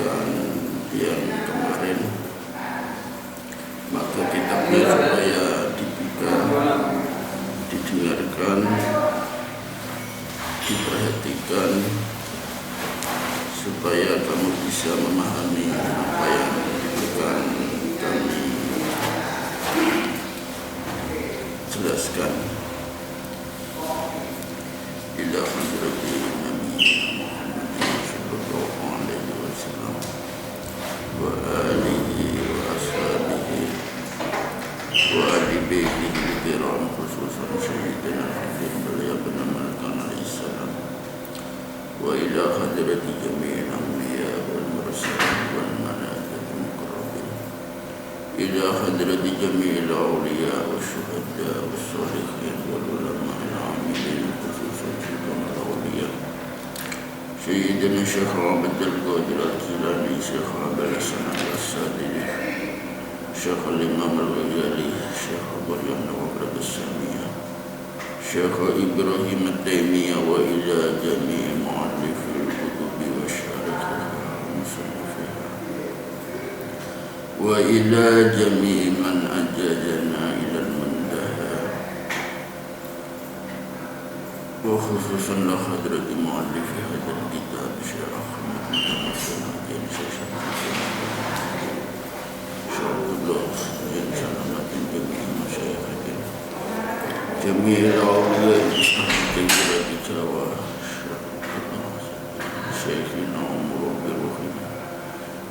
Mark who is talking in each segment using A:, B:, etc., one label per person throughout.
A: bacaan yang kemarin, maka kitabnya supaya dibuka, didengarkan, diperhatikan, supaya kamu bisa memahami apa yang akan kami jelaskan. Ila hadrati Nabi Muhammad sallallahu alaihi wasallam wa alihi wa ashabihi wa ali baitihi kiram, khususan sayyidina Habib beliau benarkan alaihi salam, wa ila hadrati jami'il anbiya wal mursalin wal malaikati muqarrabin, ila hadrati jami'il awliya wa syuhada wa sholihin wal ulama al-amilin, khususan sayyidina awliya sayyidina Syekh Abdul Qadir Al-Jilani, Syekh Abdul Hasan Al-Sadili, Syekh Al-Imam Al-Ghazali, Syekh Maryam Nawab Al-Samiyah, Syekh Ibrahim Al-Taimiyah, wa ila jami'i mu'allifil kutubi wa syarikhiha musannifiha, wa ila jami'i man ajajana ila al-muntaha, wa khususan la hadrati mu'allifi hadzal kitab Syekh Ahmad bin Saladin, Syekh Syarullah bin Salamatin jami'i masyayikhin jami'il awliya al-mustahqin di Jawa, Syekhina Umar bin Ruhin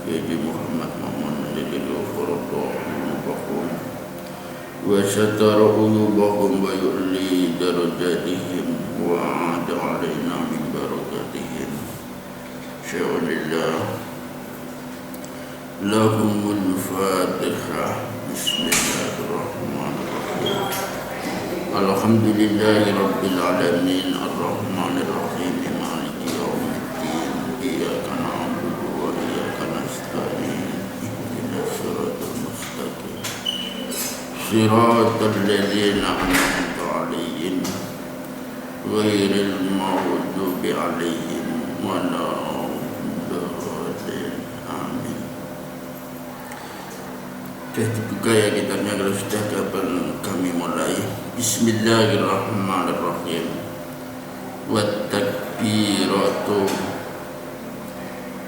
A: Haji Muhammad Mamun Jalil Faradha Mubakum, wa satara uyubahum wa yu'li darajatihim wa a'ada alaina min barakatihim. Sya'ulillah lahumul fatihah. Bismillahirrahmanirrahim. Alhamdulillahi rabbil alamin, arrahmanir rahim, maliki yaumiddin, iyyaka na'budu wa iyyaka nasta'in, ihdinas siratal mustaqim, siratal ladzina an'amta 'alaihim ghairil maghdubi 'alaihim waladdallin. Amin. Dibuka ya kitabnya kalau sudah, kapan kami mulai. Bismillahirrahmanirrahim. Wat takbiratu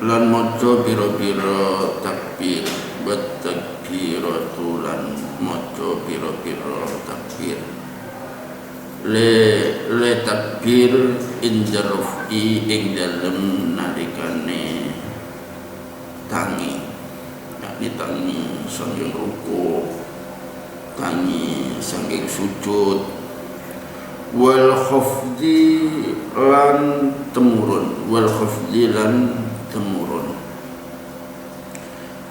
A: lan maca biro-biro takbir. Wat takbiratu lan maca biro-biro takbir. Le takbir inda rufi ing dalem nalikane tangi, yakni tangi saking ruku, tangi saking sujud, wal khafdi lan temurun, wal khafdi lan temurun.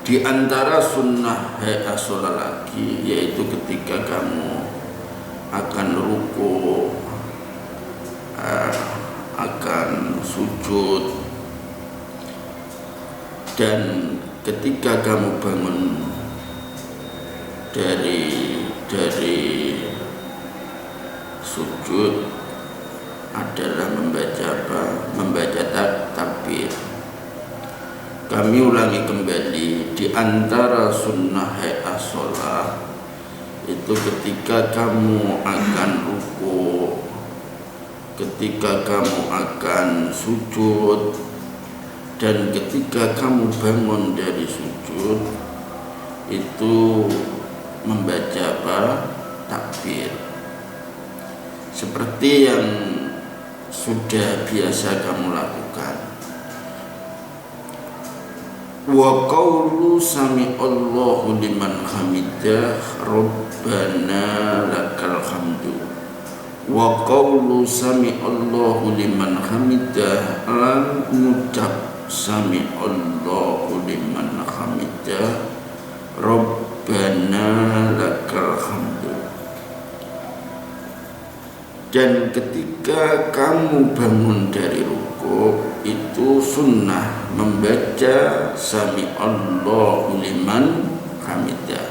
A: Di antara sunnah hayat sholat lagi, yaitu ketika kamu akan ruku, akan sujud, dan ketika kamu bangun dari sujud adalah membaca apa? Membaca takbir. Kami ulangi kembali, di antara sunnah hayat sholat itu ketika kamu akan ruku, ketika kamu akan sujud, dan ketika kamu bangun dari sujud itu membaca apa? Takbir. Seperti yang sudah biasa kamu lakukan. Wa qawlu sami'allahu liman hamidah rabbana lakal hamdu. Wa qawlu sami'allahu liman hamidah lan ngucap sami'allahu liman hamidah rabbana lakal hamdu. Dan ketika kamu bangun dari ruku itu sunnah membaca sami'allahu liman hamidah.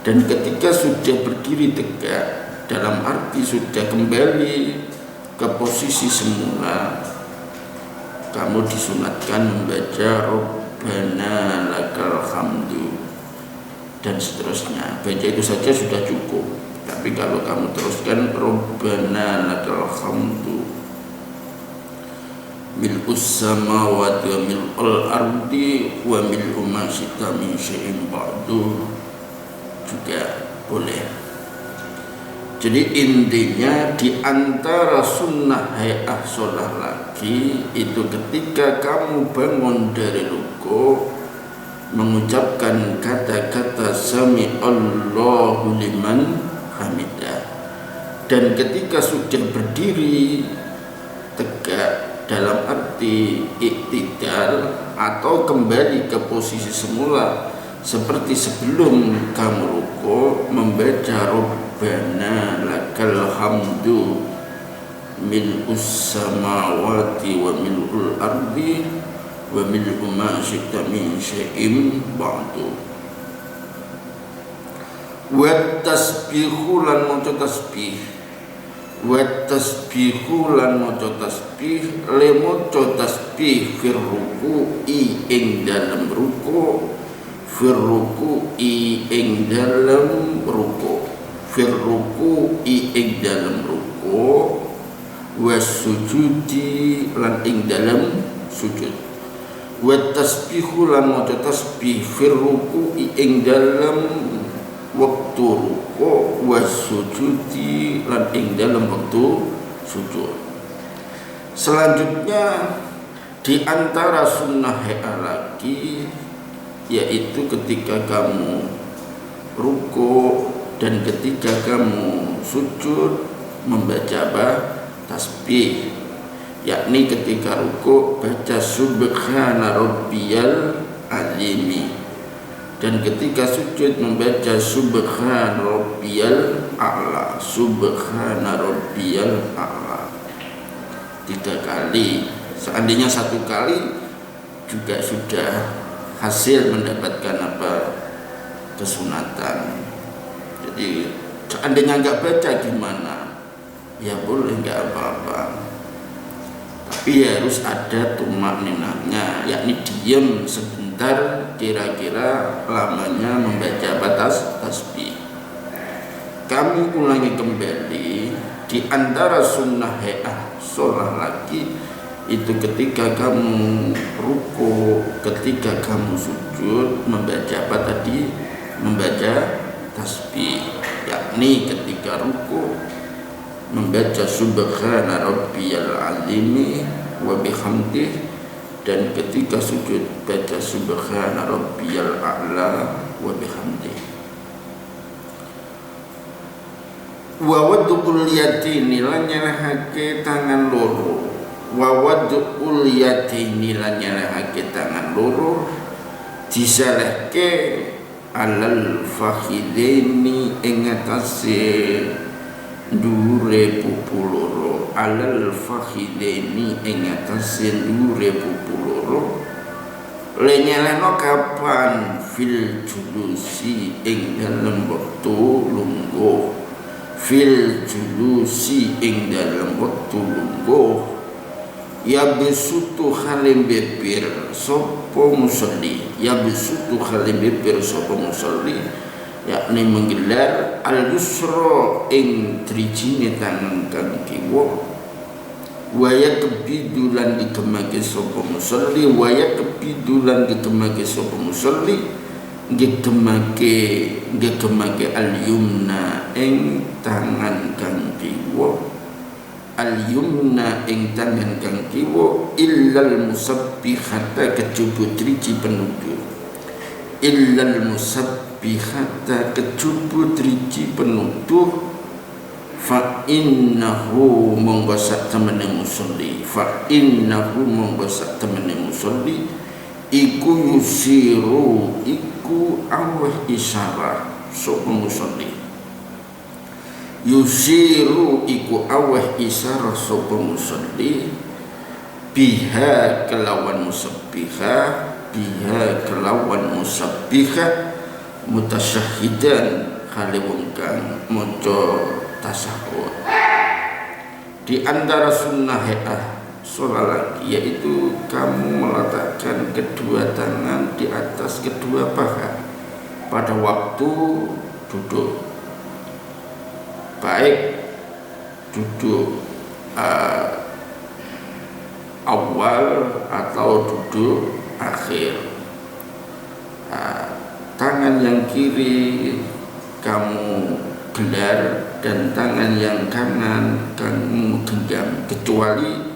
A: Dan ketika sudah berdiri tegak, dalam arti sudah kembali ke posisi semula, kamu disunatkan membaca Rabbana lakal hamdu dan seterusnya. Baca itu saja sudah cukup. Tapi kalau kamu teruskan Rabbana lakal hamdu mil'us samawati wa mil'ul ardi wa mil'u ma syi'ta min syai'in ba'du juga boleh. Jadi intinya di antara sunnah hay'ah sholat lagi itu ketika kamu bangun dari ruku mengucapkan kata-kata sami Allahu liman hamidah, dan ketika sudah berdiri tegak dalam arti iktidal atau kembali ke posisi semula seperti sebelum kamu ruku membaca Rabbana lakal hamdu mil'us samawati wa mil'ul ardi wa mil'u ma syi'ta min syai'in ba'du. Wa tasbihu lan maca tasbih, wa tasbihu lan maca tasbih, le maca tasbih fir ruku'i ing dalem ruku', fir ruku'i ing dalem ruku', fir ruku'i ing dalem ruku', wasujudi lan ing dalem sujud. Wa tasbihu lan maca tasbih fir ruku'i ing dalem waktu ruku', wasujudi lan ing dalem waktu sujud. Selanjutnya di antara sunnah hay'ah lagi yaitu ketika kamu ruku' dan ketika kamu sujud membaca tasbih, yakni ketika ruku' baca subhana rabbiyal azimi, dan ketika sujud membaca subhana rabbiyal a'la, subhana rabbiyal a'la 3 kali. Seandainya 1 kali juga sudah hasil mendapatkan kesunatan. Jadi seandainya nggak baca gimana? Ya boleh, nggak apa-apa, tapi harus ada tumakninahnya, yakni diam sebentar kira-kira lamanya membaca tasbih. Kami ulangi kembali, di antara sunnah hay'ah sholat lagi itu ketika kamu ruku, ketika kamu sujud membaca apa tadi? Membaca tasbih, yakni ketika ruku membaca subhana rabbiyal azimi wa bihamdih, dan ketika sujud baca subhana rabbiyal a'la wa bihamdih. Wa wad'ul yadaini lan nyelehake tangan loro, wa wad'ul yadaini lan nyelehake tangan loro disalehke alal fakhidaini ing atase ndure pupu loro, alal fakhidaini ing atase ndure pupu loro. Le nyelehno kapan? Fil julusi ing dalem wektu lungguh, fil julusi ing dalem wektu lungguh. Ya besutu halim bebir sapa musolli, ya besutu halim bebir sapa musolli, yakni menggelar al-yusra ing trijine tangan kang kiwa, waya kebidulan digemake sapa musolli, waya kebidulan digemake sapa musolli, ngegemake al-yumna ing tangan kang kiwa, al-yumna ing tangan kang kiwa, illal musabbihata kejaba triji penutur, illal musabbihata kejaba triji penutur, fa innahu monggo sak temene musolli, fa innahu monggo sak temene musolli iku yusiru iku aweh isyarah sapa musolli, yusiru iku aweh isyarah sapa musolli biha kelawan musabbihah, biha kelawan musabbihah mutasyahidan kali wong kang maca tasyahud. Di antara sunnah hay'ah sholat lagi, yaitu kamu meletakkan kedua tangan di atas kedua paha pada waktu duduk, baik duduk awal atau duduk akhir. Tangan yang kiri kamu gelar dan tangan yang kanan kamu genggam, kecuali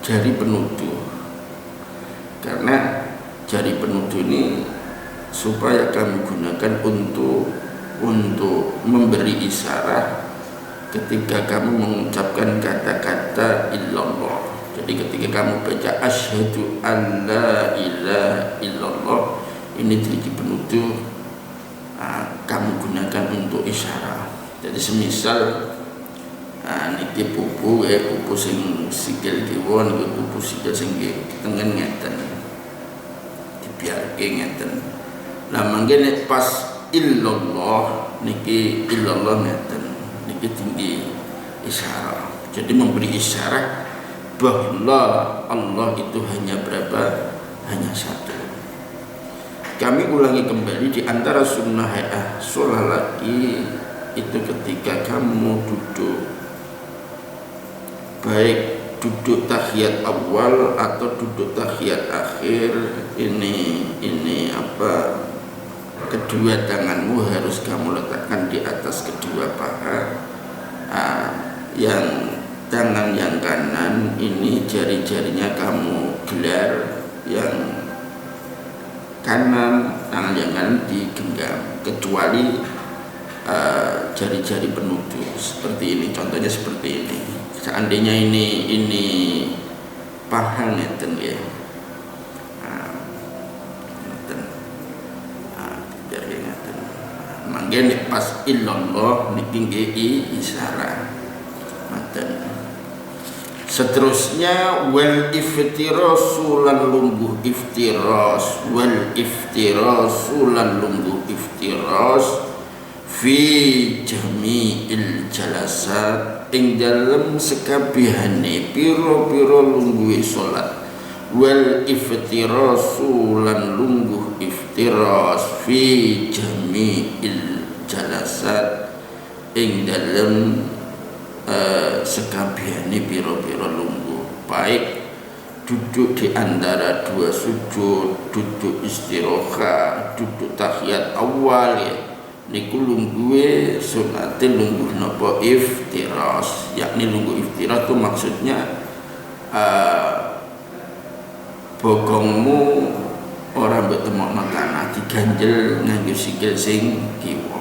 A: jari penutup, karena jari penutup ini supaya kami gunakan untuk memberi isyarat ketika kamu mengucapkan kata-kata illallah. Jadi ketika kamu baca asyhadu an la ilaha illallah, ini jari penutup kamu gunakan untuk isyarat. Jadi semisal niki pupu sing sikil kiwa, niki pupu sikil sing tengen ngeten, dibiarke ngeten. Lah mangke nek pas illallah niki illallah ngeten, niki tinggi isyarat. Jadi memberi isyarat bahwa Allah itu hanya berapa? Hanya satu. Kami ulangi kembali, di antara sunnah hayah sholat lagi itu ketika kamu duduk, baik duduk tahiyat awal atau duduk tahiyat akhir, ini apa, kedua tanganmu harus kamu letakkan di atas kedua paha. Yang tangan yang kanan ini jari-jarinya kamu gelar, yang kanan tangan yang kanan digenggam, kecuali jari-jari penutup seperti ini. Contohnya seperti ini. Seandainya ini paha ngeten ya, ngeten, jari ngeten. Mangke nek pas illallah niki nggih isyarat ngeten. Seterusnya wal iftirasu lan lungguh iftiras, wal iftirasu lan lungguh iftiras fi jami'il jalasat, ing dalem sekabehane pira-pira lungguhe salat. Wal iftirasu lan lungguh iftiras fi jami'il jalasat, ing dalem sekabehane pira-pira lungguh, baik duduk di antara dua sujud, duduk istirahat, duduk tahiyat awal ya, niku lungguhe sunate lungguh napa iftiras. Yakni lungguh iftiras itu maksudnya bokongmu ora mbok temokno tanah, diganjel nganggo sikil sing kiwa.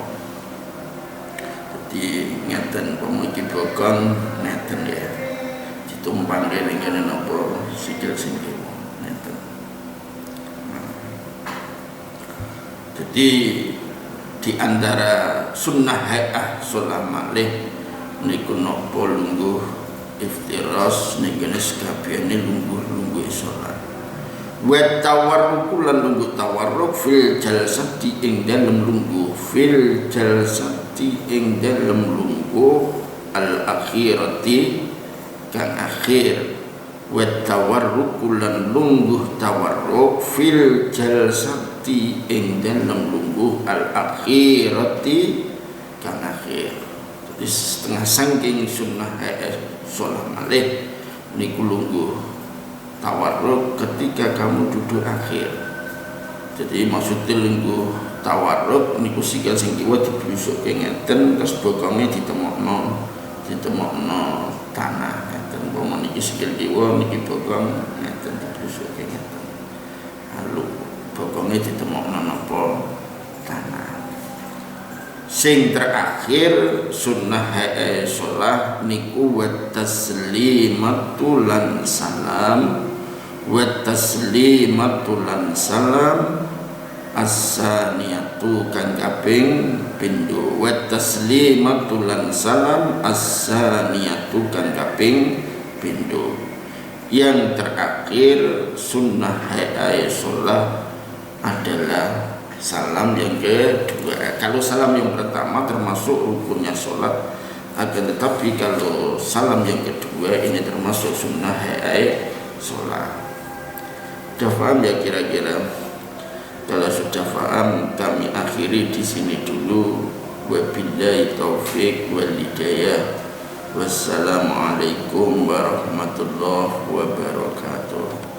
A: Di ngeten pemuji bokong ngeten ya, ditumpang kene napa sikil sing kiwa ngeten. Jadi di antara sunnah hayah sholat malih niku napa lungguh iftiras niku sekabehane lungguh sholat. Wa tawarruku lan lungguh tawarruk fil jalsati ing dalem lungguh, fil jalsati ing dalem lungguh al akhirati kang akhir. Wa tawarruku lan lungguh tawarruk fil jalsati ing dalem lungguh al akhirati kang akhir. Jadi setengah saking sunnah sholat malih niku lungguh tawarruk ketika kamu duduk akhir. Jadi maksudnya lungguh tawarruk niku sikil sing kiwa diblusukke ngeten, terus bokonge ditemokno tanah ngeten. Umpama niki sikil kiwa niki bokong ngeten diblusukke ngeten. Lalu bokonge ditemokno napa tanah. Sing terakhir sunnah sholat niku wa taslimatu lan salam, wa taslimatu lan salam as-saniyatu kang kaping pindho, wa taslimatu lan salam as-saniyatu kang kaping pindho. Yang terakhir sunnah sholat adalah salam yang kedua. Kalau salam yang pertama termasuk rukunnya sholat, Akan tetapi kalau salam yang kedua ini termasuk sunnah sholat. Sudah paham ya kira-kira? Kalau sudah paham, kami akhiri di sini dulu. Wabillahi taufik wal hidayah. Wassalamualaikum warahmatullahi wabarakatuh.